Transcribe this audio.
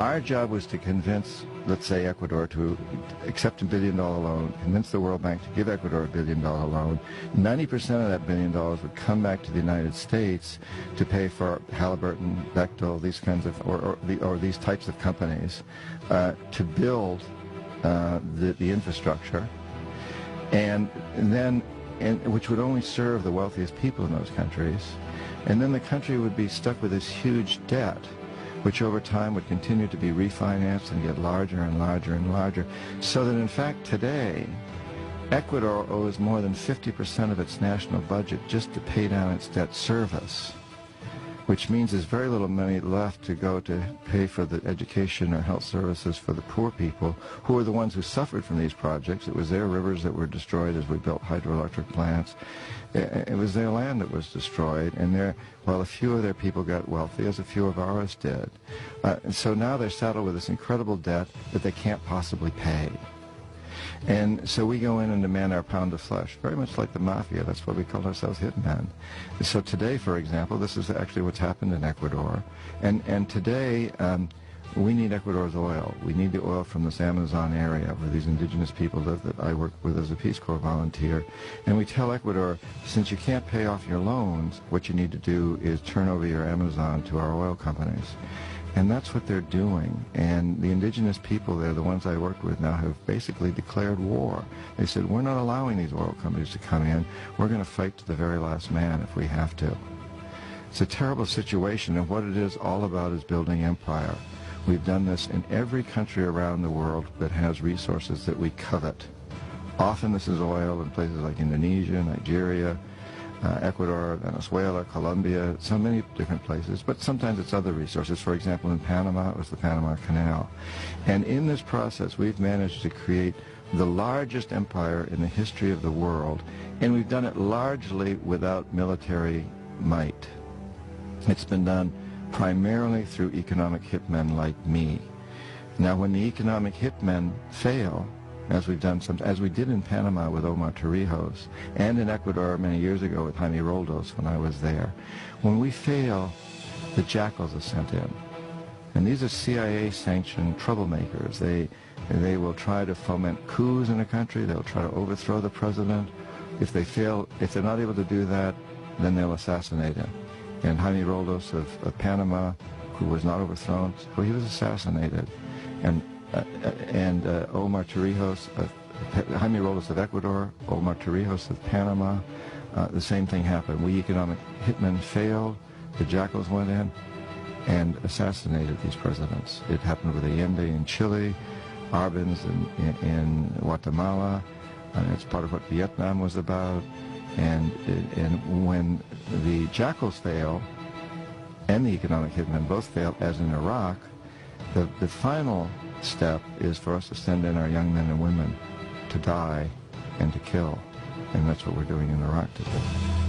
Our job was to convince, let's say, Ecuador to accept $1 billion loan, convince the World Bank to give Ecuador $1 billion loan. 90% of that $1 billion would come back to the United States to pay for Halliburton, Bechtel, these kinds of, or these types of companies, to build the infrastructure, and then, which would only serve the wealthiest people in those countries. And then the country would be stuck with this huge debt, which over time would continue to be refinanced and get larger and larger and larger, so that in fact today Ecuador owes more than 50% of its national budget just to pay down its debt service, which means there's very little money left to go to pay for the education or health services for the poor people, who are the ones who suffered from these projects. It was their rivers that were destroyed as we built hydroelectric plants. It was their land that was destroyed, and while a few of their people got wealthy, as a few of ours did. And so now they're saddled with this incredible debt that they can't possibly pay. And so we go in and demand our pound of flesh, very much like the mafia. That's why we call ourselves hitmen. So today, for example, this is actually what's happened in Ecuador. And today, we need Ecuador's oil. We need the oil from this Amazon area where these indigenous people live that I work with as a Peace Corps volunteer. And we tell Ecuador, since you can't pay off your loans, what you need to do is turn over your Amazon to our oil companies. And that's what they're doing. And the indigenous people there, the ones I worked with now, have basically declared war. They said, we're not allowing these oil companies to come in. We're going to fight to the very last man if we have to. It's a terrible situation, and what it is all about is building empire. We've done this in every country around the world that has resources that we covet. Often this is oil in places like Indonesia, Nigeria, Ecuador, Venezuela, Colombia, so many different places, but sometimes it's other resources. For example, in Panama, it was the Panama Canal. And in this process, we've managed to create the largest empire in the history of the world, and we've done it largely without military might. It's been done primarily through economic hitmen like me. Now, when the economic hitmen fail, as we did in Panama with Omar Torrijos, and in Ecuador many years ago with Jaime Roldos when I was there, when we fail, the jackals are sent in. And these are CIA-sanctioned troublemakers. They will try to foment coups in a country. They'll try to overthrow the president. If they fail, if they're not able to do that, then they'll assassinate him. And Jaime Roldos of Panama, who was not overthrown, well, he was assassinated. And Omar Torrijos, Jaime Roldos of Ecuador, Omar Torrijos of Panama, the same thing happened. We economic hitmen failed, the jackals went in and assassinated these presidents. It happened with Allende in Chile, Arbenz in Guatemala, and it's part of what Vietnam was about. And when the jackals fail and the economic hitmen both fail, as in Iraq, the final step is for us to send in our young men and women to die and to kill. And that's what we're doing in Iraq today.